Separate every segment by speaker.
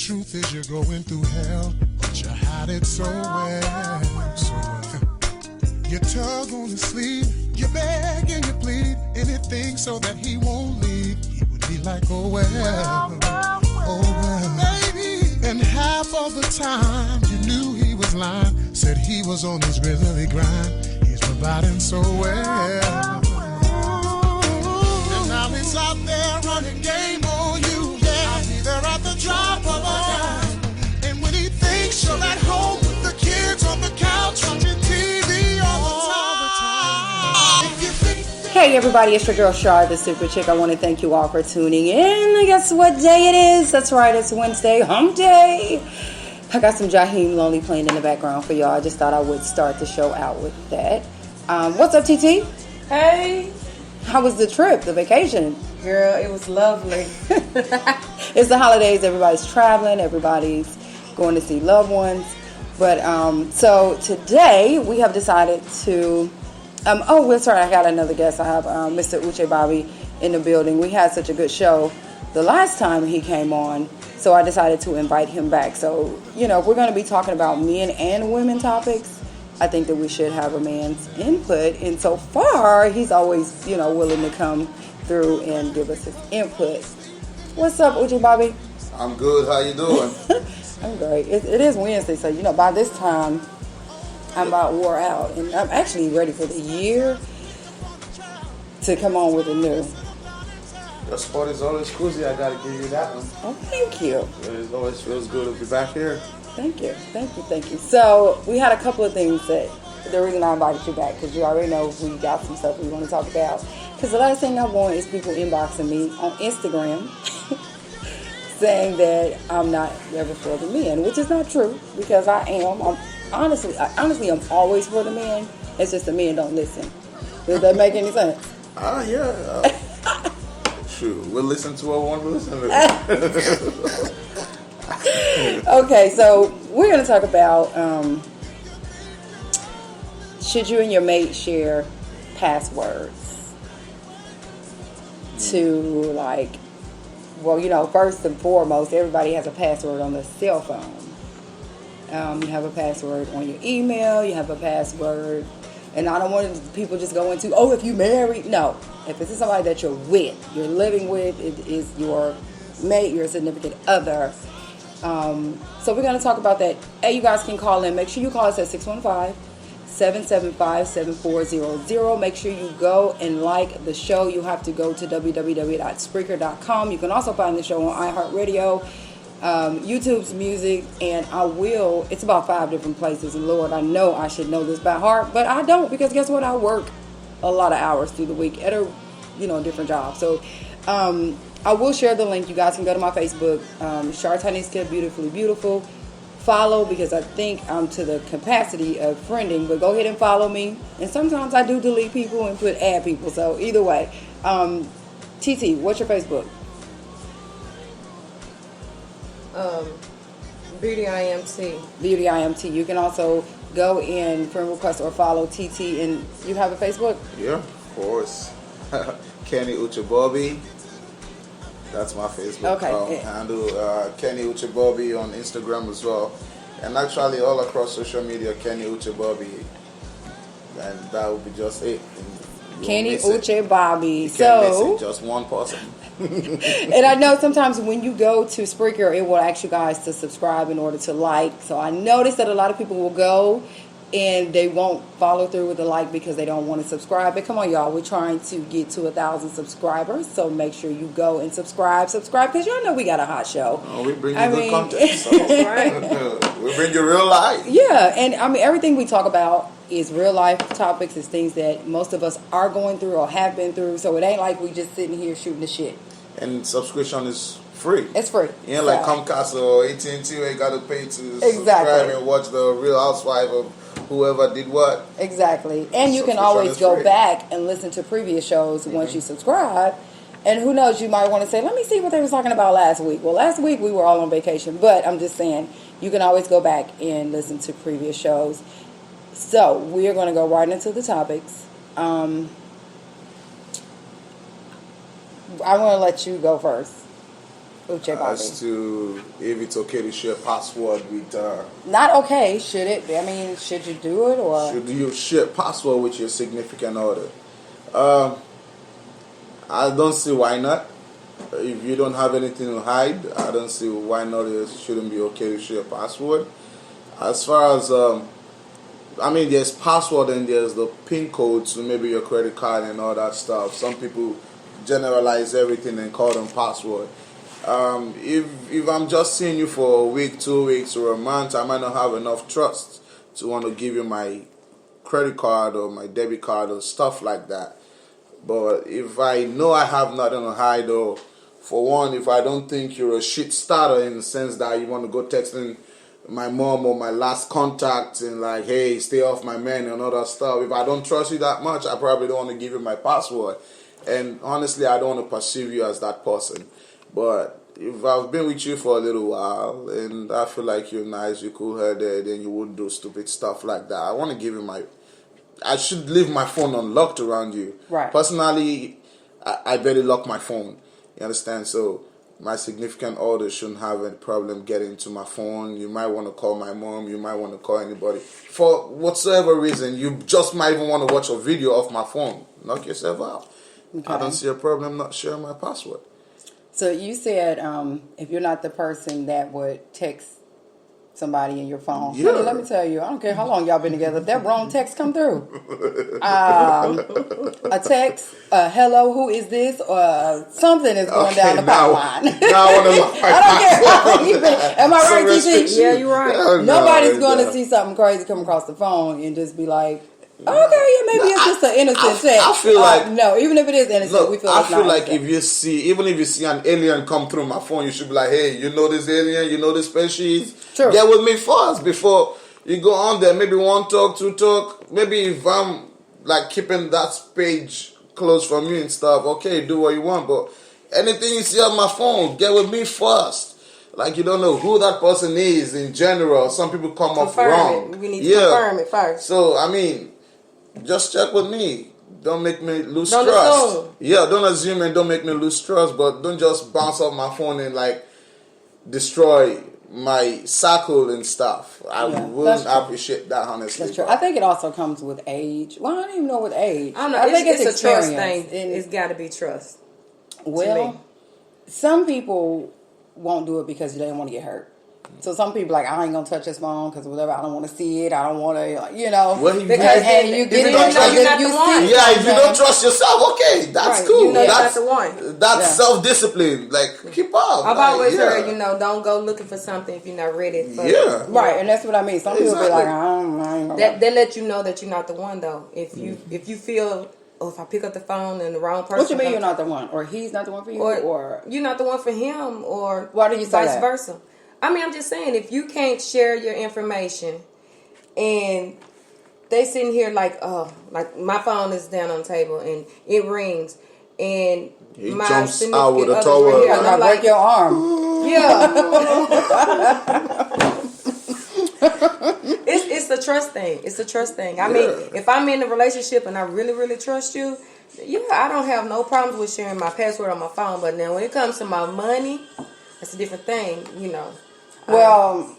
Speaker 1: truth is you're going through hell, but you hide it so well. So you tug on his sleeve, you beg and you plead, anything so that he won't leave. He would be like, oh well, baby. And half of the time you knew he was lying, said he was on his grizzly grind. He's providing so well. And now he's out there running game on you, yeah. They're at the drop of a dime. And when he thinks you're at home with the kids on the couch watching TV all the time.
Speaker 2: Hey everybody, it's your girl Char, the Super Chick. I want to thank you all for tuning in. Guess what day it is? That's right, it's Wednesday, hump day. I got some Jaheim Lonely playing in the background for y'all. I just thought I would start the show out with that. What's up, TT?
Speaker 3: Hey.
Speaker 2: How was the trip, the vacation?
Speaker 3: Girl, it was lovely.
Speaker 2: It's the holidays, everybody's traveling, everybody's going to see loved ones. But so today we have decided to that's right, I got another guest. I have Mr. Uche Bobby in the building. We had such a good show the last time he came on, so I decided to invite him back. So, if we're going to be talking about men and women topics, I think that we should have a man's input. And so far, he's always, willing to come through and give us his input. What's up, Uche Bobby?
Speaker 4: I'm good. How you doing?
Speaker 2: I'm great. It is Wednesday, so, by this time, I'm about wore out, and I'm actually ready for the year to come on with a new.
Speaker 4: Your spot is always cozy. I gotta give you that one.
Speaker 2: Oh, thank you.
Speaker 4: It always feels good to be back here.
Speaker 2: Thank you. So we had a couple of things that the reason I invited you back, because you already know we got some stuff we want to talk about. Because the last thing I want is people inboxing me on Instagram saying that I'm not ever for the men, which is not true, because I am. Honestly, I'm always for the men. It's just the men don't listen. Does that make any sense?
Speaker 4: Yeah. Shoot, we'll listen to what we want to listen to.
Speaker 2: Okay, so we're going to talk about should you and your mate share passwords to, first and foremost, everybody has a password on their cell phone. You have a password on your email. You have a password. And I don't want people just go into, if you married. No. If it's somebody that you're with, you're living with, it is your mate, your significant other. So we're going to talk about that. Hey, you guys can call in. Make sure you call us at 615-775-7400. Make sure you go and like the show. You have to go to www.spreaker.com. You can also find the show on iHeartRadio, YouTube's music, and it's about 5 different places. And Lord, I know I should know this by heart, but I don't, because guess what? I work a lot of hours through the week at a different job. So I will share the link. You guys can go to my Facebook, Char Taniska Beautifully Beautiful. Follow, because I think I'm to the capacity of friending, but go ahead and follow me. And sometimes I do delete people and add people. So either way, TT, what's your Facebook?
Speaker 3: Beauty IMT.
Speaker 2: Beauty IMT. You can also go in friend request or follow TT, and you have a Facebook?
Speaker 4: Yeah, of course. Kenny Uche Bobby. That's my Facebook handle. Kenny Uche Bobby on Instagram as well. And actually all across social media, Kenny Uche Bobby. And that will be just it.
Speaker 2: Kenny Uche Bobby.
Speaker 4: You can't miss it, just one person.
Speaker 2: And I know sometimes when you go to Spreaker, it will ask you guys to subscribe in order to like. So I noticed that a lot of people will go and they won't follow through with the like because they don't want to subscribe. But come on, y'all, we're trying to get to 1,000 subscribers. So make sure you go and subscribe, because y'all know we got a hot show.
Speaker 4: Oh, we bring you good content. So. We bring you real life.
Speaker 2: Yeah, and everything we talk about is real life topics. It's things that most of us are going through or have been through. So it ain't like we just sitting here shooting the shit.
Speaker 4: And subscription is free.
Speaker 2: It's free.
Speaker 4: You know, like Comcast or AT&T, where you got to pay to subscribe and watch the Real Housewife of whoever did what.
Speaker 2: Exactly. And you can always go back and listen to previous shows once you subscribe. And who knows, you might want to say, let me see what they were talking about last week. Well, last week we were all on vacation, but I'm just saying, you can always go back and listen to previous shows. So, we are going to go right into the topics. I'm going to let you go first.
Speaker 4: as to if it's okay to share password with.
Speaker 2: Not okay. Should it? I mean, should you do it or
Speaker 4: should you share password with your significant other? I don't see why not. If you don't have anything to hide, I don't see why not. It shouldn't be okay to share password. As far as there's password and there's the PIN code to maybe your credit card and all that stuff. Some people generalize everything and call them password. If I'm just seeing you for a week, 2 weeks, or a month, I might not have enough trust to want to give you my credit card or my debit card or stuff like that. But if I know I have nothing to hide, or for one, if I don't think you're a shit starter in the sense that you want to go texting my mom or my last contact and like, hey, stay off my man and all that stuff. If I don't trust you that much, I probably don't want to give you my password. And honestly, I don't want to perceive you as that person. But if I've been with you for a little while and I feel like you're nice, you're cool-headed, and you wouldn't do stupid stuff like that, I want to give you I should leave my phone unlocked around you.
Speaker 2: Right.
Speaker 4: Personally, I barely lock my phone. You understand? So my significant other shouldn't have any problem getting to my phone. You might want to call my mom. You might want to call anybody. For whatsoever reason, you just might even want to watch a video off my phone. Knock yourself out. Okay. I don't see a problem not sharing my password.
Speaker 2: So you said if you're not the person that would text somebody in your phone.
Speaker 4: Yeah.
Speaker 2: Honey, let me tell you, I don't care how long y'all been together. If that wrong text come through, a text, hello, who is this? Or something is going down the pipeline.
Speaker 4: Now I want to lock my
Speaker 2: I don't care how long you've been. Am I right, TT?
Speaker 3: Yeah, you're right.
Speaker 2: Nobody's going to see something crazy come across the phone and just be like, okay, yeah, maybe it's just an innocent text.
Speaker 4: I feel like
Speaker 2: no, even if it is innocent,
Speaker 4: look,
Speaker 2: we feel
Speaker 4: I
Speaker 2: it's
Speaker 4: feel
Speaker 2: not
Speaker 4: like
Speaker 2: innocent.
Speaker 4: even if you see an alien come through my phone, you should be like, hey, you know this alien, you know this species.
Speaker 2: True.
Speaker 4: Get with me first before you go on there. Maybe one talk, two talk. Maybe if I'm like keeping that page closed from you and stuff, okay, do what you want. But anything you see on my phone, get with me first. Like you don't know who that person is in general. Some people come off wrong.
Speaker 3: We need to confirm it first.
Speaker 4: So just check with me. Don't make me lose trust. Yeah, don't assume and don't make me lose trust. But don't just bounce off my phone and like destroy my circle and stuff. I wouldn't appreciate that, honestly.
Speaker 2: That's true. I think it also comes with age. Well, I don't even know with age.
Speaker 3: I don't know.
Speaker 2: I think it's
Speaker 3: a trust
Speaker 2: experience.
Speaker 3: thing. It's got to be trust.
Speaker 2: Well, some people won't do it because they don't want to get hurt. So some people like, I ain't gonna touch his phone because whatever, I don't want to see it. I don't want to,
Speaker 4: Well,
Speaker 2: because you get it.
Speaker 3: You're not the one.
Speaker 4: Yeah, if you don't trust yourself, okay, that's cool.
Speaker 3: You know that's the one.
Speaker 4: That's self-discipline. Like, keep up.
Speaker 3: I've always heard, don't go looking for something if you're not ready for it.
Speaker 2: Right, and that's what I mean. Some people be like, I ain't gonna.
Speaker 3: They let you know that you're not the one though. If you feel, if I pick up the phone and the wrong person.
Speaker 2: What you mean you're not the one, or he's not the one for you, or
Speaker 3: you're not the one for him, or
Speaker 2: why do you say
Speaker 3: vice versa? I mean, I'm just saying, if you can't share your information and they sitting here like my phone is down on the table and it rings and
Speaker 4: he
Speaker 3: my
Speaker 4: jumps out with a
Speaker 3: towel.
Speaker 2: Right here, and I break your arm.
Speaker 3: Yeah. It's a trust thing. It's a trust thing. I mean, if I'm in a relationship and I really, really trust you, I don't have no problems with sharing my password on my phone. But now when it comes to my money, that's a different thing,
Speaker 2: Well,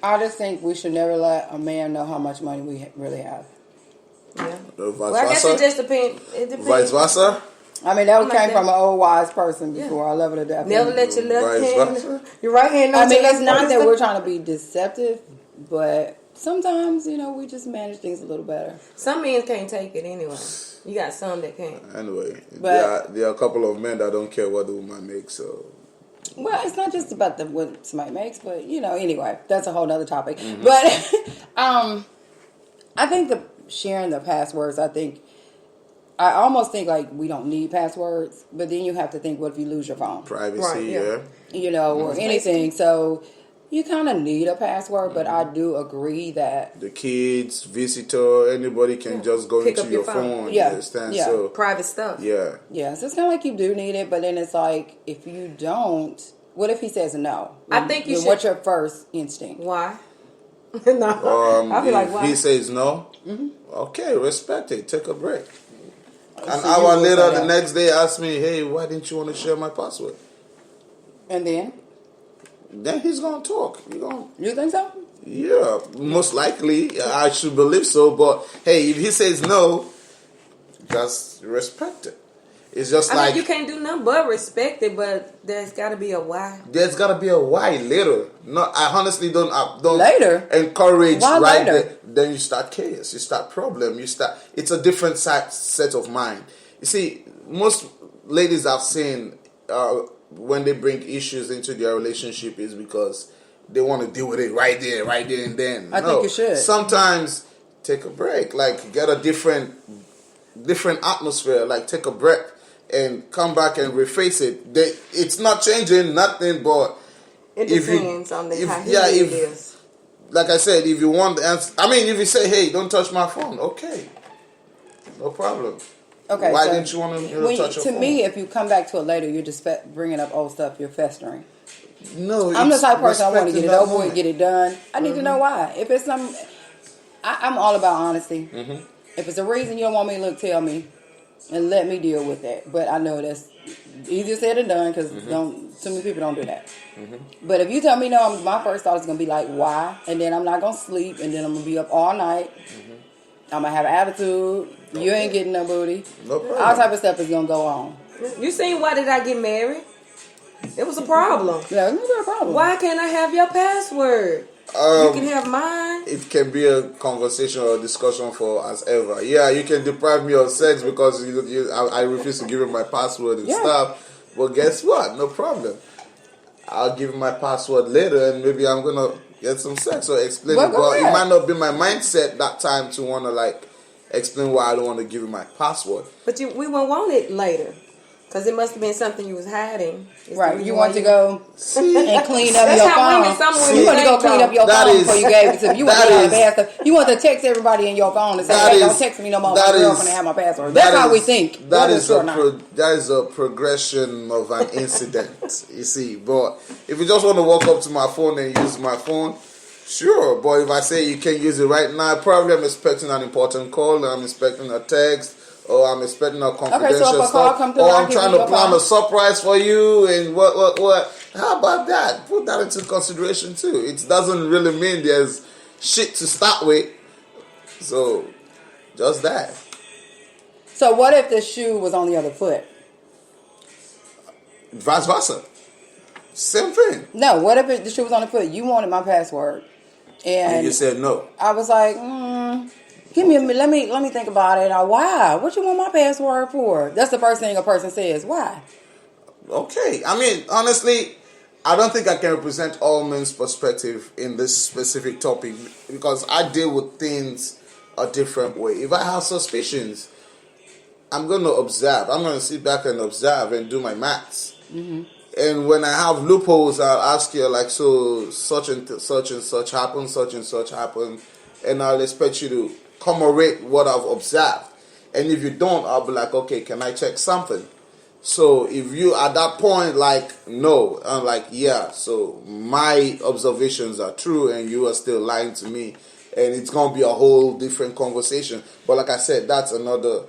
Speaker 2: I just think we should never let a man know how much money we really have.
Speaker 3: Yeah. Well, I guess it just depends. It depends.
Speaker 4: Vice versa?
Speaker 2: I mean, that came from an old wise person before. I love it to death.
Speaker 3: Never let your left hand, your right hand.
Speaker 2: I mean, it's not that we're trying to be deceptive, but sometimes, we just manage things a little better.
Speaker 3: Some men can't take it anyway. You got some that can't.
Speaker 4: Anyway, there are a couple of men that don't care what the woman makes, so...
Speaker 2: Well, it's not just about what somebody makes, but, anyway, that's a whole other topic. Mm-hmm. But I think sharing the passwords, I almost think like we don't need passwords, but then you have to think, what if you lose your phone?
Speaker 4: Privacy,
Speaker 2: or anything. So you kind of need a password, but I do agree that
Speaker 4: the kids, visitor, anybody can just go into your phone.
Speaker 2: Yeah.
Speaker 4: Understand? So
Speaker 3: private stuff.
Speaker 4: Yeah.
Speaker 2: Yeah. So it's kind of like you do need it, but then it's like if you don't, what if he says no?
Speaker 3: I think you should.
Speaker 2: What's your first instinct?
Speaker 3: Why? No. I'll be like, why?
Speaker 4: He says no. Mm-hmm. Okay, respect it. Take a break. An hour later, the next day, ask me, hey, why didn't you want to share my password?
Speaker 2: And then?
Speaker 4: Then he's gonna talk.
Speaker 2: You think so?
Speaker 4: Yeah, most likely. I should believe so. But hey, if he says no, just respect it. It's just
Speaker 3: I mean, you can't do nothing but respect it, but there's got to be a why.
Speaker 4: There's got to be a why later. No, I honestly don't
Speaker 2: later
Speaker 4: encourage
Speaker 2: why
Speaker 4: right
Speaker 2: later?
Speaker 4: there. Then you start chaos. You start problem. It's a different set of mind. You see, most ladies I've seen when they bring issues into their relationship is because they want to deal with it right there and then.
Speaker 2: I think you should.
Speaker 4: Sometimes take a break. Like get a different atmosphere. Like take a break. And come back and reface it. It's not changing nothing, but
Speaker 3: it depends on how it is.
Speaker 4: Like I said, if you want the answer, I mean, if you say, "Hey, don't touch my phone," okay, no problem.
Speaker 2: Okay,
Speaker 4: why didn't you want to touch your phone?
Speaker 2: To me, if you come back to it later, you're just bringing up old stuff. You're festering.
Speaker 4: No,
Speaker 2: I'm the type of person I want to get it over with, get it done. I need to know why. If it's some, I'm all about honesty. Mm-hmm. If it's a reason you don't want me to look, tell me. And let me deal with that. But I know that's easier said than done because too many people don't do that. Mm-hmm. But if you tell me no, my first thought is going to be like, why? And then I'm not going to sleep. And then I'm going to be up all night. Mm-hmm. I'm going to have an attitude. You ain't getting no booty.
Speaker 4: No problem.
Speaker 2: All type of stuff is going to go on.
Speaker 3: You seen Why Did I Get Married? It was a problem.
Speaker 2: Yeah, it was a problem.
Speaker 3: Why can't I have your password? You can have mine.
Speaker 4: It can be a conversation or a discussion for as ever. Yeah, you can deprive me of sex because I refuse to give you my password and stuff. But guess what? No problem. I'll give you my password later and maybe I'm going to get some sex or explain it. But it might not be my mindset that time to want to explain why I don't want to give you my password.
Speaker 3: But we won't want it later. Because it must have been something you was hiding.
Speaker 2: Right. You want to go and clean up your phone. You want to go clean up your phone before you gave it to me. You want to get bad stuff. You want to text everybody in your phone and say, hey, don't text me no more. My girlfriend have my password. That's how we think.
Speaker 4: That is a progression of an incident, you see. But if you just want to walk up to my phone and use my phone, sure. But if I say you can't use it right now, probably I'm expecting an important call, I'm expecting a text, or I'm expecting a confidential stuff, or I'm trying to plan a surprise for you, and what. How about that? Put that into consideration too. It doesn't really mean there's shit to start with. So, just that.
Speaker 2: So what if the shoe was on the other foot?
Speaker 4: Vice versa. Same thing.
Speaker 2: No, what if the shoe was on the foot? You wanted my password. And
Speaker 4: you said no.
Speaker 2: I was like, give me a minute. Let me think about it. Why? What you want my password for? That's the first thing a person says. Why?
Speaker 4: Okay. I mean, honestly, I don't think I can represent all men's perspective in this specific topic because I deal with things a different way. If I have suspicions, I'm going to observe. I'm going to sit back and observe and do my maths. Mm-hmm. And when I have loopholes, I'll ask you, so such and such happened, such and such happened, and I'll expect you to corroborate what I've observed. And if you don't, I'll be like, okay, can I check something? So if you at that point no, I'm like, yeah, so my observations are true and you are still lying to me, and it's gonna be a whole different conversation. But like I said, that's another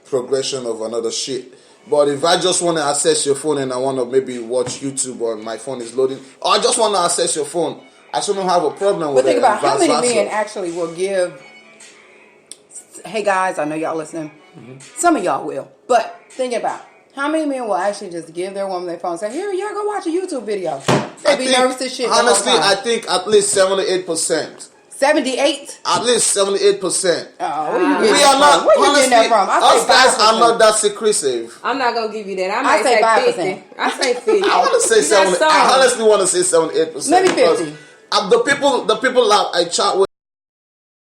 Speaker 4: progression of another shit. But if I just want to access your phone and I want to maybe watch YouTube or my phone is loading, or I just want to access your phone, I shouldn't have a problem with it.
Speaker 2: But think about how many men actually will give. Hey guys, I know y'all listening. Mm-hmm. Some of y'all will, but think about how many men will actually just give their woman their phone and say, "Here, y'all go watch a YouTube video." They be nervous as shit.
Speaker 4: Honestly, I think at least 78%.
Speaker 2: 78?
Speaker 4: At least 78%.
Speaker 2: Where you getting that from?
Speaker 4: Us guys are not that secretive.
Speaker 3: I'm not gonna give you that. I say 5%. I say 50.
Speaker 4: I want to say 70. I honestly want to say 78%.
Speaker 2: Maybe 50.
Speaker 4: The people that I chat with.